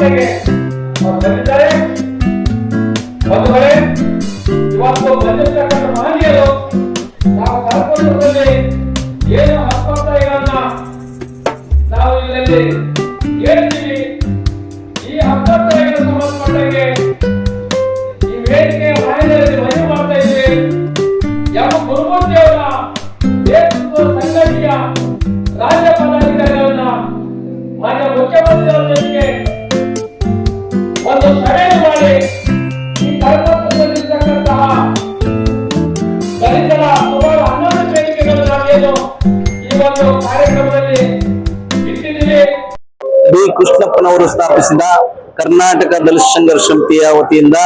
ಮಟ್ಟಿಗೆ ಬಂದಿದ್ದಾರೆ. ಬಂಧುಗಳೇ, ಇವತ್ತು ಬಂದಿರ್ತಕ್ಕಂಥ ಮಹನೀಯರು ನಾವು ಕರ್ಕೊಂಡಲ್ಲಿ ಏನು ಹಸ್ತೋತ್ಸಾಹಗಳನ್ನ ನಾವು ಇಲ್ಲಿ ಹೇಳ್ತೀವಿ. ಈ ಹಸ್ತೋತ್ಸಾಹಗಳ ಸಂಬಂಧಪಟ್ಟಂಗೆ ಈ ವೇದಿಕೆಯ ಮಹಿಳೆಯರಲ್ಲಿ ಮನವಿ ಮಾಡ್ತಾ ಇದ್ದೀವಿ. ಯಾವ ಗುರುಮೂರ್ತಿಯವರ ನೇತೃತ್ವದ ಸಂಘಟನೆಯ ರಾಜ್ಯ ಪದಾಧಿಕಾರಿಗಳನ್ನ ಮಾನ್ಯ ಮುಖ್ಯಮಂತ್ರಿಗಳ ಜೊತೆಗೆ ಒಂದು ಸಭೆಯನ್ನು ಮಾಡಿ ಈ ಕರ್ನಾಟಕದಲ್ಲಿರ್ತಕ್ಕಂತಹ ದಲಿತರ ಸುಮಾರು 11 ವೇದಿಕೆಗಳನ್ನು ನಾವೇನು ಈ ಒಂದು ಕಾರ್ಯಕ್ರಮದಲ್ಲಿ ಇಟ್ಟಿದ್ದೀವಿ. ಬಿ ಕೃಷ್ಣಪ್ಪನವರು ಸ್ಥಾಪಿಸಿದ ಕರ್ನಾಟಕ ದಲಿತ ಸಂಘರ್ಷ ಸಮಿತಿಯ ವತಿಯಿಂದ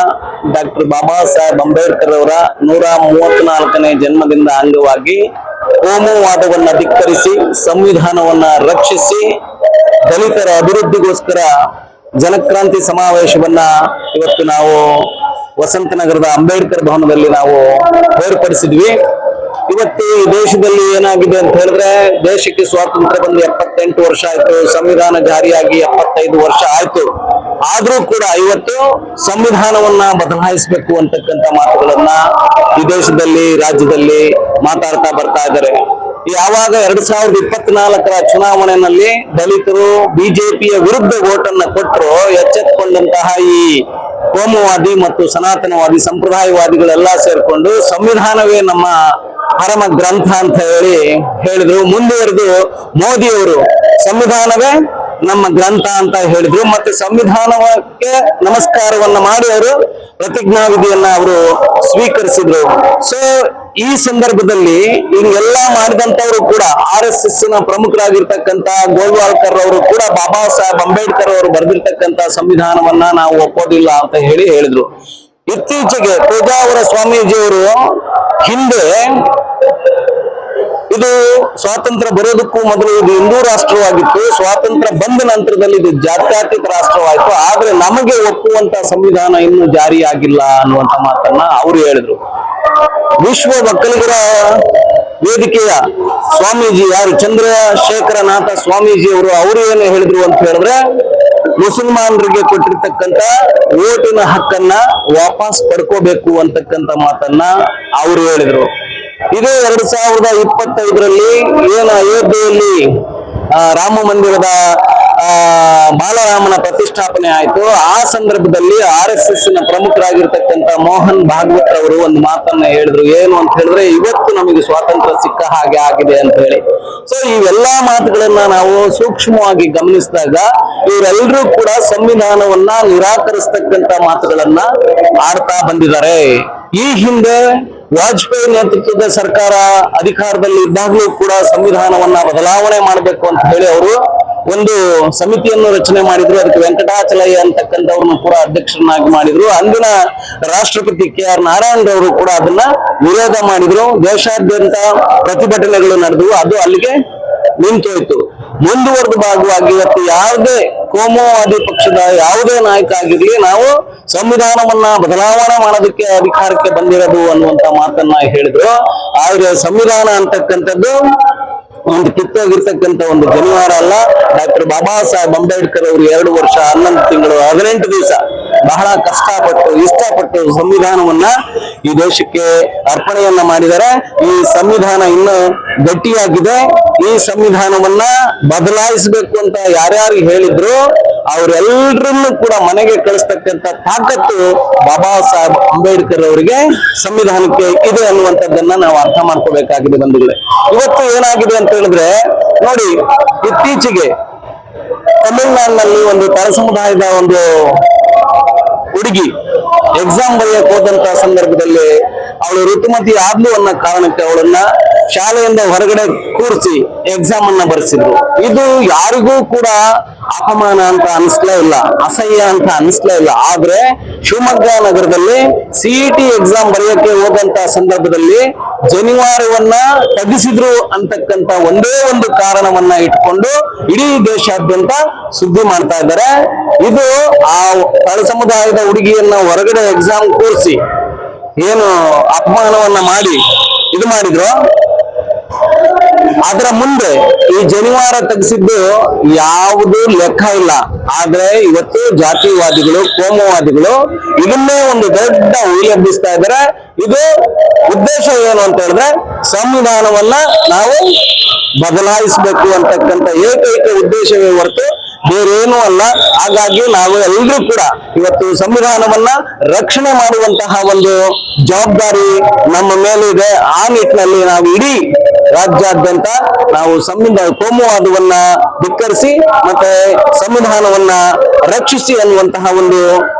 ಡಾಕ್ಟರ್ ಬಾಬಾ ಸಾಹೇಬ್ ಅಂಬೇಡ್ಕರ್ ಅವರ 134ನೇ ಜನ್ಮದಿನದ ಅಂಗವಾಗಿ ಕೋಮುವಾದವನ್ನು ಧಿಕ್ಕರಿಸಿ ಸಂವಿಧಾನವನ್ನ ರಕ್ಷಿಸಿ ದಲಿತರ ಅಭಿವೃದ್ಧಿಗೋಸ್ಕರ ಜನಕ್ರಾಂತಿ ಸಮಾವೇಶವನ್ನ ಇವತ್ತು ನಾವು ವಸಂತನಗರದ ಅಂಬೇಡ್ಕರ್ ಭವನದಲ್ಲಿ ನಾವು ಏರ್ಪಡಿಸಿದ್ವಿ. ಇವತ್ತು ಈ ದೇಶದಲ್ಲಿ ಏನಾಗಿದೆ ಅಂತ ಹೇಳಿದ್ರೆ, ದೇಶಕ್ಕೆ ಸ್ವಾತಂತ್ರ್ಯ ಬಂದು 78 ವರ್ಷ ಆಯ್ತು, ಸಂವಿಧಾನ ಜಾರಿಯಾಗಿ 75 ವರ್ಷ ಆಯ್ತು. ಆದ್ರೂ ಕೂಡ ಇವತ್ತು ಸಂವಿಧಾನವನ್ನ ಬದಲಾಯಿಸಬೇಕು ಅಂತಕ್ಕಂಥ ಮಾತುಗಳನ್ನ ಈ ದೇಶದಲ್ಲಿ ರಾಜ್ಯದಲ್ಲಿ ಮಾತಾಡ್ತಾ ಬರ್ತಾ ಇದ್ದಾರೆ. ಯಾವಾಗ 2024ರ ಚುನಾವಣೆಯಲ್ಲಿ ದಲಿತರು ಬಿಜೆಪಿಯ ವಿರುದ್ಧ ಓಟನ್ನ ಕೊಟ್ಟರು, ಎಚ್ಚೆತ್ತುಕೊಂಡಂತಹ ಈ ಕೋಮುವಾದಿ ಮತ್ತು ಸನಾತನವಾದಿ ಸಂಪ್ರದಾಯವಾದಿಗಳೆಲ್ಲ ಸೇರ್ಕೊಂಡು ಸಂವಿಧಾನವೇ ನಮ್ಮ ಪರಮ ಗ್ರಂಥ ಅಂತ ಹೇಳಿದ್ರು. ಮುಂದುವರೆದು ಮೋದಿಯವರು ಸಂವಿಧಾನವೇ ನಮ್ಮ ಗ್ರಂಥ ಅಂತ ಹೇಳಿದ್ರು. ಮತ್ತೆ ಸಂವಿಧಾನಕ್ಕೆ ನಮಸ್ಕಾರವನ್ನ ಮಾಡಿ ಅವರು ಪ್ರತಿಜ್ಞಾ ವಿಧಿಯನ್ನ ಅವರು ಸ್ವೀಕರಿಸಿದ್ರು. ಸೊ ಈ ಸಂದರ್ಭದಲ್ಲಿ ಹಿಂಗೆಲ್ಲ ಮಾಡಿದಂತವರು ಕೂಡ RSS ನ ಪ್ರಮುಖರಾಗಿರ್ತಕ್ಕಂತ ಗೋಲ್ವಾಲ್ಕರ್ ಅವರು ಕೂಡ ಬಾಬಾ ಸಾಹೇಬ್ ಅಂಬೇಡ್ಕರ್ ಅವರು ಬರೆದಿರ್ತಕ್ಕಂತ ಸಂವಿಧಾನವನ್ನ ನಾವು ಒಪ್ಪೋದಿಲ್ಲ ಅಂತ ಹೇಳಿದ್ರು. ಇತ್ತೀಚೆಗೆ ಪೇಜಾವರ ಸ್ವಾಮೀಜಿಯವರು ಹಿಂದೆ ಇದು ಸ್ವಾತಂತ್ರ್ಯ ಬರೋದಕ್ಕೂ ಮೊದಲು ಇದು ಹಿಂದೂ ರಾಷ್ಟ್ರವಾಗಿತ್ತು, ಸ್ವಾತಂತ್ರ್ಯ ಬಂದ ನಂತರದಲ್ಲಿ ಇದು ಜಾತ್ಯತೀತ ರಾಷ್ಟ್ರವಾಯಿತು, ಆದ್ರೆ ನಮಗೆ ಒಪ್ಪುವಂತ ಸಂವಿಧಾನ ಇನ್ನೂ ಜಾರಿಯಾಗಿಲ್ಲ ಅನ್ನುವಂತ ಮಾತನ್ನ ಅವರು ಹೇಳಿದ್ರು. ವಿಶ್ವ ಒಕ್ಕಲಿಗರ ವೇದಿಕೆಯ ಸ್ವಾಮೀಜಿ ಯಾರು ಚಂದ್ರಶೇಖರನಾಥ ಸ್ವಾಮೀಜಿ ಅವರು ಏನು ಹೇಳಿದ್ರು ಅಂತ ಹೇಳಿದ್ರೆ, ಮುಸಲ್ಮಾನರಿಗೆ ಕೊಟ್ಟಿರ್ತಕ್ಕಂತ ಓಟಿನ ಹಕ್ಕನ್ನ ವಾಪಸ್ ಪಡ್ಕೋಬೇಕು ಅಂತಕ್ಕಂಥ ಮಾತನ್ನ ಅವರು ಹೇಳಿದ್ರು. ಇದೇ 2025ರಲ್ಲಿ ಏನು ಅಯೋಧ್ಯೆಯಲ್ಲಿ ರಾಮ ಮಂದಿರದ ಬಾಲರಾಮನ ಪ್ರತಿಷ್ಠಾಪನೆ ಆಯ್ತು, ಆ ಸಂದರ್ಭದಲ್ಲಿ RSS ನ ಪ್ರಮುಖರಾಗಿರ್ತಕ್ಕಂಥ ಮೋಹನ್ ಭಾಗವತ್ ಅವರು ಒಂದು ಮಾತನ್ನ ಹೇಳಿದ್ರು. ಏನು ಅಂತ ಹೇಳಿದ್ರೆ, ಇವತ್ತು ನಮಗೆ ಸ್ವಾತಂತ್ರ್ಯ ಸಿಕ್ಕ ಹಾಗೆ ಆಗಿದೆ ಅಂತ ಹೇಳಿ. ಸೊ ಇವೆಲ್ಲಾ ಮಾತುಗಳನ್ನ ನಾವು ಸೂಕ್ಷ್ಮವಾಗಿ ಗಮನಿಸಿದಾಗ ಇವರೆಲ್ಲರೂ ಕೂಡ ಸಂವಿಧಾನವನ್ನ ನಿರಾಕರಿಸ್ತಕ್ಕಂಥ ಮಾತುಗಳನ್ನ ಆಡ್ತಾ ಬಂದಿದ್ದಾರೆ. ಈ ಹಿಂದೆ ವಾಜಪೇಯಿ ನೇತೃತ್ವದ ಸರ್ಕಾರ ಅಧಿಕಾರದಲ್ಲಿ ಇದ್ದಾಗಲೂ ಕೂಡ ಸಂವಿಧಾನವನ್ನ ಬದಲಾವಣೆ ಮಾಡಬೇಕು ಅಂತ ಹೇಳಿ ಅವರು ಒಂದು ಸಮಿತಿಯನ್ನು ರಚನೆ ಮಾಡಿದ್ರು. ಅದಕ್ಕೆ ವೆಂಕಟಾಚಲಯ್ಯ ಅಂತಕ್ಕಂಥವ್ರನ್ನು ಕೂಡ ಅಧ್ಯಕ್ಷರನ್ನಾಗಿ ಮಾಡಿದ್ರು. ಅಂದಿನ ರಾಷ್ಟ್ರಪತಿ KR ನಾರಾಯಣ್ ಅವರು ಕೂಡ ಅದನ್ನ ವಿರೋಧ ಮಾಡಿದ್ರು. ದೇಶಾದ್ಯಂತ ಪ್ರತಿಭಟನೆಗಳು ನಡೆದವು, ಅದು ಅಲ್ಲಿಗೆ ನಿಂತೋಯ್ತು. ಮುಂದುವರೆದ ಭಾಗವಾಗಿ ಇವತ್ತು ಯಾವುದೇ ಕೋಮುವಾದಿ ಪಕ್ಷದ ಯಾವುದೇ ನಾಯಕ ಆಗಿರ್ಲಿ, ನಾವು ಸಂವಿಧಾನವನ್ನ ಬದಲಾವಣೆ ಮಾಡೋದಕ್ಕೆ ಅಧಿಕಾರಕ್ಕೆ ಬಂದಿರೋದು ಅನ್ನುವಂತ ಮಾತನ್ನ ಹೇಳಿದ್ರು. ಆದ್ರೆ ಸಂವಿಧಾನ ಅಂತಕ್ಕಂಥದ್ದು ಒಂದು ಕಿತ್ತೋಗಿರ್ತಕ್ಕಂಥ ಒಂದು ಜನಿವಾರ ಅಲ್ಲ. ಡಾಕ್ಟರ್ ಬಾಬಾ ಸಾಹೇಬ್ ಅಂಬೇಡ್ಕರ್ ಅವರು 2 ವರ್ಷ 11 ತಿಂಗಳು 18 ದಿವಸ ಬಹಳ ಕಷ್ಟಪಟ್ಟು ಇಷ್ಟಪಟ್ಟು ಸಂವಿಧಾನವನ್ನ ಈ ದೇಶಕ್ಕೆ ಅರ್ಪಣೆಯನ್ನ ಮಾಡಿದ್ದಾರೆ. ಈ ಸಂವಿಧಾನ ಇನ್ನು ಗಟ್ಟಿಯಾಗಿದೆ. ಈ ಸಂವಿಧಾನವನ್ನ ಬದಲಾಯಿಸಬೇಕು ಅಂತ ಯಾರ್ಯಾರು ಹೇಳಿದ್ರು ಅವರೆಲ್ಲರನ್ನು ಕೂಡ ಮನೆಗೆ ಕಳಿಸ್ತಕ್ಕಂಥ ತಾಕತ್ತು ಬಾಬಾ ಸಾಹೇಬ್ ಅಂಬೇಡ್ಕರ್ ಅವರಿಗೆ ಸಂವಿಧಾನಕ್ಕೆ ಇದೆ ಅನ್ನುವಂಥದ್ದನ್ನ ನಾವು ಅರ್ಥ ಮಾಡ್ಕೋಬೇಕಾಗಿದೆ ಬಂಧುಗಳೇ. ಇವತ್ತು ಏನಾಗಿದೆ ಅಂತ ಹೇಳಿದ್ರೆ ನೋಡಿ, ಇತ್ತೀಚೆಗೆ ತಮಿಳುನಾಡಿನಲ್ಲಿ ಒಂದು ತಳ ಸಮುದಾಯದ ಒಂದು ಹುಡುಗಿ ಎಕ್ಸಾಮ್ ಬರೆಯಕ್ಕೆ ಹೋದಂತ ಸಂದರ್ಭದಲ್ಲಿ ಅವಳು ಋತುಮತಿ ಆದ್ಲು ಅನ್ನೋ ಕಾರಣಕ್ಕೆ ಅವಳನ್ನ ಶಾಲೆಯಿಂದ ಹೊರಗಡೆ ಕೂರಿಸಿ ಎಕ್ಸಾಮ್ ಅನ್ನ ಬರೆಸಿದ್ರು. ಇದು ಯಾರಿಗೂ ಕೂಡ ಅಪಮಾನ ಅಂತ ಅನಿಸ್ಲೇ ಇಲ್ಲ, ಅಸಹ್ಯ ಅಂತ ಅನಿಸ್ಲೇ ಇಲ್ಲ. ಆದ್ರೆ ಶಿವಮೊಗ್ಗ ನಗರದಲ್ಲಿ CET ಎಕ್ಸಾಮ್ ಬರೆಯಕ್ಕೆ ಹೋದಂತ ಸಂದರ್ಭದಲ್ಲಿ ಜನಿವಾರವನ್ನ ತೆಗೆಸಿದ್ರು ಅಂತಕ್ಕಂತ ಒಂದೇ ಒಂದು ಕಾರಣವನ್ನ ಇಟ್ಕೊಂಡು ಇಡೀ ದೇಶಾದ್ಯಂತ ಸುದ್ದಿ ಮಾಡ್ತಾ ಇದ್ದಾರೆ. ಇದು ಆ ತಳ ಸಮುದಾಯದ ಹುಡುಗಿಯನ್ನ ಹೊರಗಡೆ ಎಕ್ಸಾಮ್ ಕೂರಿಸಿ ಏನು ಅಪಮಾನವನ್ನ ಮಾಡಿ ಇದು ಮಾಡಿದ್ರು, ಅದರ ಮುಂದೆ ಈ ಜನಿವಾರ ತೆಗೆಸಿದ್ದು ಯಾವುದೂ ಲೆಕ್ಕ ಇಲ್ಲ. ಆದ್ರೆ ಇವತ್ತು ಜಾತಿವಾದಿಗಳು, ಕೋಮುವಾದಿಗಳು ಇದನ್ನೇ ಒಂದು ದೊಡ್ಡ ಉಯಿಲೆಬ್ಬಿಸ್ತಾ ಇದ್ದಾರೆ. ಇದು ಉದ್ದೇಶ ಏನು ಅಂತ ಹೇಳಿದ್ರೆ ಸಂವಿಧಾನವನ್ನ ನಾವು ಬದಲಾಯಿಸಬೇಕು ಅಂತಕ್ಕಂಥ ಏಕೈಕ ಉದ್ದೇಶವೇ ಹೊರತು ಬೇರೇನೂ ಅಲ್ಲ. ಹಾಗಾಗಿ ನಾವು ಎಲ್ಲರೂ ಕೂಡ ಇವತ್ತು ಸಂವಿಧಾನವನ್ನ ರಕ್ಷಣೆ ಮಾಡುವಂತಹ ಒಂದು ಜವಾಬ್ದಾರಿ ನಮ್ಮ ಮೇಲಿದೆ. ಆ ನಿಟ್ಟಿನಲ್ಲಿ ನಾವು ಇಡೀ ರಾಜ್ಯಾದ್ಯಂತ ನಾವು ಕೋಮುವಾದವನ್ನ ಧಿಕ್ಕರಿಸಿ ಮತ್ತೆ ಸಂವಿಧಾನವನ್ನ ರಕ್ಷಿಸಿ ಅನ್ನುವಂತಹ ಒಂದು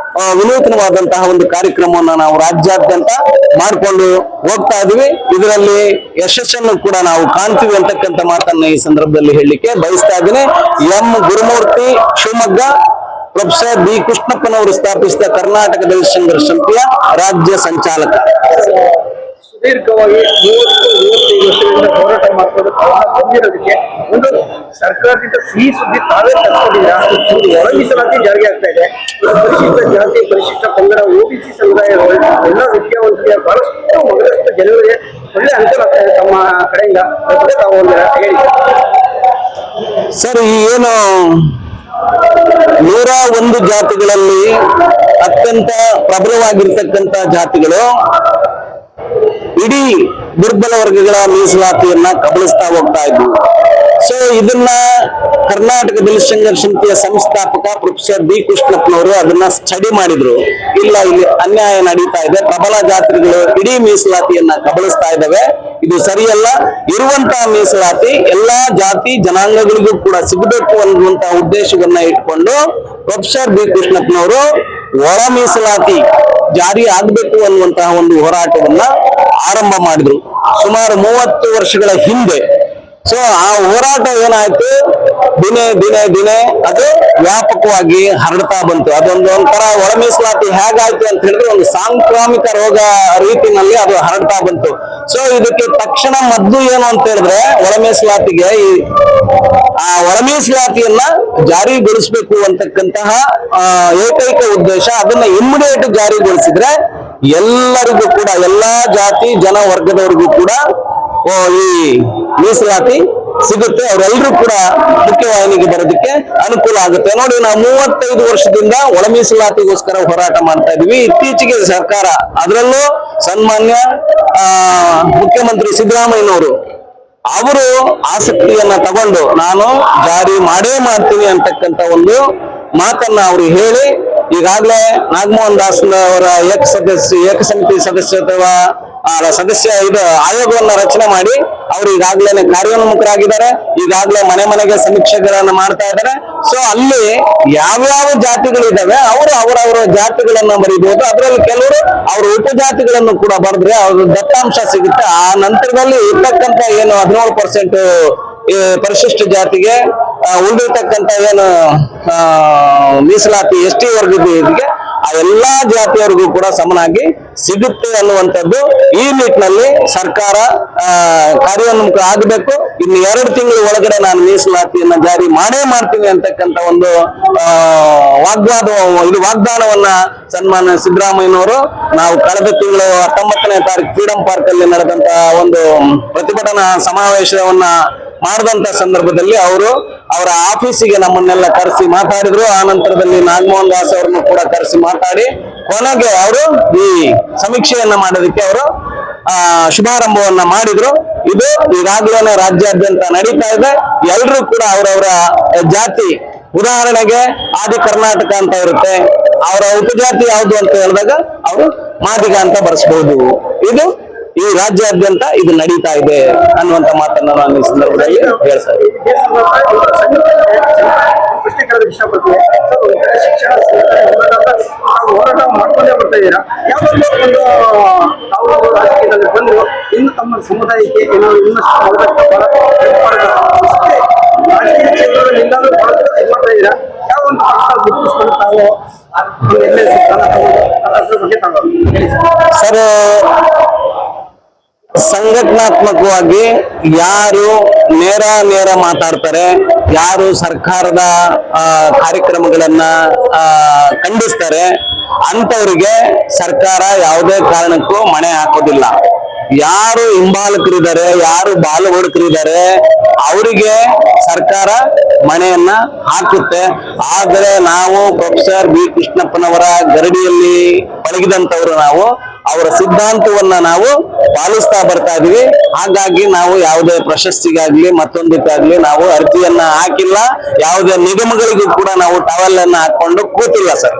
ವಿನೂತನವಾದಂತಹ ಒಂದು ಕಾರ್ಯಕ್ರಮವನ್ನ ನಾವು ರಾಜ್ಯಾದ್ಯಂತ ಮಾಡಿಕೊಂಡು ಹೋಗ್ತಾ ಇದೀವಿ. ಇದರಲ್ಲಿ ಯಶಸ್ಸನ್ನು ಕೂಡ ನಾವು ಕಾಣ್ತೀವಿ ಅಂತಕ್ಕಂಥ ಮಾತನ್ನ ಈ ಸಂದರ್ಭದಲ್ಲಿ ಹೇಳಲಿಕ್ಕೆ ಬಯಸ್ತಾ ಇದ್ದೀನಿ. M Gurumurthy, Shivamogga. Professor B ಕೃಷ್ಣಪ್ಪನವರು ಸ್ಥಾಪಿಸಿದ ಕರ್ನಾಟಕ ದಲಿತ ಸಂಘರ್ಷ ಸಮಿತಿಯ ರಾಜ್ಯ ಸಂಚಾಲಕ. ಸುದೀರ್ಘವಾಗಿ 30-35 ವರ್ಷಗಳಿಂದ ಹೋರಾಟ ಮಾಡ್ಕೊಂಡು ಬಂದಿರೋದಕ್ಕೆ ಒಂದು ಸರ್ಕಾರದಿಂದ ಸಿಹಿ ಸುದ್ದಿ ತಾವೇ ತರ್ಕೊಂಡಿದ್ದೀರಾ. ಒಳ ಮೀಸಲಾತಿ ಜಾರಿಗೆ ಆಗ್ತಾ ಇದೆ. ಪರಿಶಿಷ್ಟ ಜಾತಿ, ಪರಿಶಿಷ್ಟ ಪಂಗಡ, OBC ಸಮುದಾಯಗಳು ಎಲ್ಲ ವಿದ್ಯಾವಂತರಿಗೆ ಬಹಳಷ್ಟು ಮಗದಷ್ಟು ಜನರಿಗೆ ಒಳ್ಳೆ ಅನುಕೂಲ ಆಗ್ತಾ ಇದೆ ತಮ್ಮ ಕಡೆಯಿಂದ. ತಾವು ಹೇಳಿ ಸರ್, ಈ ಏನು 101 ಜಾತಿಗಳಲ್ಲಿ ಅತ್ಯಂತ ಪ್ರಬಲವಾಗಿರ್ತಕ್ಕಂಥ ಜಾತಿಗಳು ಇಡೀ ದುರ್ಬಲ ವರ್ಗಗಳ ಮೀಸಲಾತಿಯನ್ನ ಕಬಳಿಸ್ತಾ ಹೋಗ್ತಾ ಇದ್ವು. ಸೊ ಇದನ್ನ ಕರ್ನಾಟಕ ದಲಿತ ಸಂಘರ್ಷ ಸಮಿತಿಯ ಸಂಸ್ಥಾಪಕ ಪ್ರೊಫೆಸರ್ ಬಿ ಕೃಷ್ಣಪ್ಪನವರು ಅದನ್ನ ಸ್ಟಡಿ ಮಾಡಿದ್ರು. ಇಲ್ಲ, ಇಲ್ಲಿ ಅನ್ಯಾಯ ನಡೀತಾ ಇದೆ, ಪ್ರಬಲ ಜಾತಿಗಳು ಇಡೀ ಮೀಸಲಾತಿಯನ್ನ ಕಬಳಿಸ್ತಾ ಇದ್ದಾವೆ, ಇದು ಸರಿಯಲ್ಲ. ಇರುವಂತಹ ಮೀಸಲಾತಿ ಎಲ್ಲಾ ಜಾತಿ ಜನಾಂಗಗಳಿಗೂ ಕೂಡ ಸಿಗಬೇಕು ಅನ್ನುವಂತಹ ಉದ್ದೇಶವನ್ನ ಇಟ್ಕೊಂಡು ಪ್ರೊಫೆಸರ್ ಬಿ ಕೃಷ್ಣಪ್ಪನವರು ಒಳ ಮೀಸಲಾತಿ ಜಾರಿ ಆಗ್ಬೇಕು ಅನ್ನುವಂತಹ ಒಂದು ಹೋರಾಟವನ್ನ ಆರಂಭ ಮಾಡಿದ್ರು ಸುಮಾರು 30 ವರ್ಷಗಳ ಹಿಂದೆ. ಸೊ ಆ ಹೋರಾಟ ಏನಾಯ್ತು, ದಿನೇ ಅದು ವ್ಯಾಪಕವಾಗಿ ಹರಡ್ತಾ ಬಂತು. ಅದೊಂದು ಒಂಥರ ಒಳ ಮೀಸಲಾತಿ ಹೇಗಾಯ್ತು ಅಂತ ಹೇಳಿದ್ರೆ ಒಂದು ಸಾಂಕ್ರಾಮಿಕ ರೋಗ ರೀತಿನಲ್ಲಿ ಅದು ಹರಡ್ತಾ ಬಂತು. ಸೊ ಇದಕ್ಕೆ ತಕ್ಷಣ ಮದ್ದು ಏನು ಅಂತ ಹೇಳಿದ್ರೆ ಒಳ ಮೀಸಲಾತಿಗೆ ಆ ಒಳ ಮೀಸಲಾತಿಯನ್ನ ಜಾರಿಗೊಳಿಸಬೇಕು ಅಂತಕ್ಕಂತಹ ಏಕೈಕ ಉದ್ದೇಶ. ಅದನ್ನ ಇಮ್ಮಿಡಿಯೇಟ್ ಜಾರಿಗೊಳಿಸಿದ್ರೆ ಎಲ್ಲರಿಗೂ ಕೂಡ, ಎಲ್ಲಾ ಜಾತಿ ಜನ ವರ್ಗದವರಿಗೂ ಕೂಡ ಈ ಮೀಸಲಾತಿ ಸಿಗುತ್ತೆ. ಅವರೆಲ್ಲರೂ ಕೂಡ ಮುಖ್ಯವಾಹಿನಿಗೆ ಬರೋದಕ್ಕೆ ಅನುಕೂಲ ಆಗುತ್ತೆ. ನೋಡಿ, ನಾವು 35 ವರ್ಷದಿಂದ ಒಳ ಮೀಸಲಾತಿಗೋಸ್ಕರ ಹೋರಾಟ ಮಾಡ್ತಾ ಇದೀವಿ. ಇತ್ತೀಚೆಗೆ ಸರ್ಕಾರ, ಅದರಲ್ಲೂ ಸನ್ಮಾನ್ಯ ಮುಖ್ಯಮಂತ್ರಿ ಸಿದ್ದರಾಮಯ್ಯನವರು ಅವರು ಆಸಕ್ತಿಯನ್ನ ತಗೊಂಡು ನಾನು ಜಾರಿ ಮಾಡೇ ಮಾಡ್ತೀನಿ ಅಂತಕ್ಕಂಥ ಒಂದು ಮಾತನ್ನ ಅವರು ಹೇಳಿ ಈಗಾಗಲೇ ನಾಗಮೋಹನ್ ದಾಸ್ ಅವರ ಏಕ ಸಮಿತಿ ಸದಸ್ಯ ಆಯೋಗವನ್ನ ರಚನೆ ಮಾಡಿ ಅವರು ಈಗಾಗಲೇ ಕಾರ್ಯೋನ್ಮುಖರಾಗಿದ್ದಾರೆ. ಈಗಾಗಲೇ ಮನೆ ಮನೆಗೆ ಸಮೀಕ್ಷೆಗಳನ್ನ ಮಾಡ್ತಾ ಇದ್ದಾರೆ. ಸೊ ಅಲ್ಲಿ ಯಾವ್ಯಾವ ಜಾತಿಗಳಿದಾವೆ ಅವರು ಅವರವರ ಜಾತಿಗಳನ್ನ ಬರೀಬಹುದು. ಅದರಲ್ಲಿ ಕೆಲವರು ಅವರ ಉಪಜಾತಿಗಳನ್ನು ಕೂಡ ಬರೆದ್ರೆ ಅವ್ರ ದತ್ತಾಂಶ ಸಿಗುತ್ತೆ. ಆ ನಂತರದಲ್ಲಿ ಇರ್ತಕ್ಕಂಥ ಏನು 17% ಪರಿಶಿಷ್ಟ ಜಾತಿಗೆ ಉಳಿದಿರ್ತಕ್ಕಂಥ ಏನು ಮೀಸಲಾತಿ ST ವರ್ಗಕ್ಕೆ ಆ ಎಲ್ಲಾ ಜಾತಿಯವರಿಗೂ ಕೂಡ ಸಮನಾಗಿ ಸಿಗುತ್ತೆ ಅನ್ನುವಂಥದ್ದು. ಈ ನಿಟ್ಟಿನಲ್ಲಿ ಸರ್ಕಾರ ಕಾರ್ಯೋನ್ಮುಖ ಆಗಬೇಕು. ಇನ್ನು 2 ತಿಂಗಳ ಒಳಗಡೆ ನಾನು ಮೀಸಲಾತಿಯನ್ನ ಜಾರಿ ಮಾಡೇ ಮಾಡ್ತೀನಿ ಅಂತಕ್ಕಂಥ ಒಂದು ವಾಗ್ದಾನವನ್ನ ಸನ್ಮಾನ್ಯ ಸಿದ್ದರಾಮಯ್ಯನವರು ನಾವು ಕಳೆದ ತಿಂಗಳು 19ನೇ ತಾರೀಕು ಫ್ರೀಡಂ ಪಾರ್ಕ್ ಅಲ್ಲಿ ನಡೆದಂತ ಒಂದು ಪ್ರತಿಭಟನಾ ಸಮಾವೇಶವನ್ನ ಮಾಡಿದಂತ ಸಂದರ್ಭದಲ್ಲಿ ಅವರು ಅವರ ಆಫೀಸಿಗೆ ನಮ್ಮನ್ನೆಲ್ಲ ಕರೆಸಿ ಮಾತಾಡಿದ್ರು. ಆ ನಂತರದಲ್ಲಿ ನಾಗಮೋಹನ್ ದಾಸ್ ಅವರನ್ನು ಕೂಡ ಕರೆಸಿ ಮಾತಾಡಿ ಕೊನೆಗೆ ಅವರು ಈ ಸಮೀಕ್ಷೆಯನ್ನ ಮಾಡೋದಕ್ಕೆ ಅವರು ಶುಭಾರಂಭವನ್ನ ಮಾಡಿದ್ರು. ಇದು ಈಗಾಗಲೇ ರಾಜ್ಯಾದ್ಯಂತ ನಡೀತಾ ಇದೆ. ಎಲ್ಲರೂ ಕೂಡ ಅವರವರ ಜಾತಿ, ಉದಾಹರಣೆಗೆ ಆದಿ ಕರ್ನಾಟಕ ಅಂತ ಇರುತ್ತೆ, ಅವರ ಉಪಜಾತಿ ಯಾವುದು ಅಂತ ಹೇಳಿದಾಗ ಅವರು ಮಾದಿಗ ಅಂತ ಬರೆಸಬಹುದು. ಇದು ಈ ರಾಜ್ಯಾದ್ಯಂತ ಇದು ನಡೀತಾ ಇದೆ ಅನ್ನುವಂತ ಮಾತನ್ನ ನಾನು ಈ ಸಂದರ್ಭದಲ್ಲಿ ಹೇಳ್ತಾ ಇದ್ದೀನಿ. ಇಷ್ಟಪಡ್ತೀವಿ. ಶಿಕ್ಷಣ ಹೋರಾಟ ಮಾಡ್ಕೊಂಡೇ ಬರ್ತಾ ಇದ್ದೀರಾ. ಯಾವತ್ತೂ ಒಂದು ತಾವು ರಾಜಕೀಯದಲ್ಲಿ ಬಂದು ಇನ್ನು ತಮ್ಮ ಸಮುದಾಯಕ್ಕೆ ಇನ್ನಷ್ಟು ರಾಜಕೀಯ ಕ್ಷೇತ್ರದಲ್ಲಿ ಎಲ್ಲಾದ್ರೂ ಬಹಳ ಮಾಡ್ತಾ ಇದ್ದೀರಾ. ಯಾವ ಒಂದು ಗುರುತಿಸ್ಕೊಂಡು ತಾವು ಬಗ್ಗೆ ತಾವು ಹೇಳಿ ಸರ್. ಸಂಘಟನಾತ್ಮಕವಾಗಿ ಯಾರು ನೇರ ಮಾತಾಡ್ತಾರೆ, ಯಾರು ಸರ್ಕಾರದ ಕಾರ್ಯಕ್ರಮಗಳನ್ನ ಖಂಡಿಸ್ತಾರೆ, ಅಂತವರಿಗೆ ಸರ್ಕಾರ ಯಾವುದೇ ಕಾರಣಕ್ಕೂ ಮಣೆ ಹಾಕೋದಿಲ್ಲ. ಯಾರು ಹಿಂಬಾಲಕರಿದ್ದಾರೆ, ಯಾರು ಬಾಲವಡ್ಕರಿದ್ದಾರೆ ಅವರಿಗೆ ಸರ್ಕಾರ ಮನೆಯನ್ನ ಹಾಕುತ್ತೆ. ಆದರೆ ನಾವು ಪ್ರೊಫೆಸರ್ ಬಿ ಕೃಷ್ಣಪ್ಪನವರ ಗರಡಿಯಲ್ಲಿ ಪಳಗಿದಂತವರು, ನಾವು ಅವರ ಸಿದ್ಧಾಂತವನ್ನ ನಾವು ಪಾಲಿಸ್ತಾ ಬರ್ತಾ ಇದೀವಿ. ಹಾಗಾಗಿ ನಾವು ಯಾವುದೇ ಪ್ರಶಸ್ತಿಗಾಗ್ಲಿ ಮತ್ತೊಂದಕ್ಕಾಗ್ಲಿ ನಾವು ಅರ್ಜಿಯನ್ನ ಹಾಕಿಲ್ಲ. ಯಾವುದೇ ನಿಗಮಗಳಿಗೂ ಕೂಡ ನಾವು ಟವಲ್ ಅನ್ನ ಹಾಕೊಂಡು ಕೂತಿಲ್ಲ ಸರ್.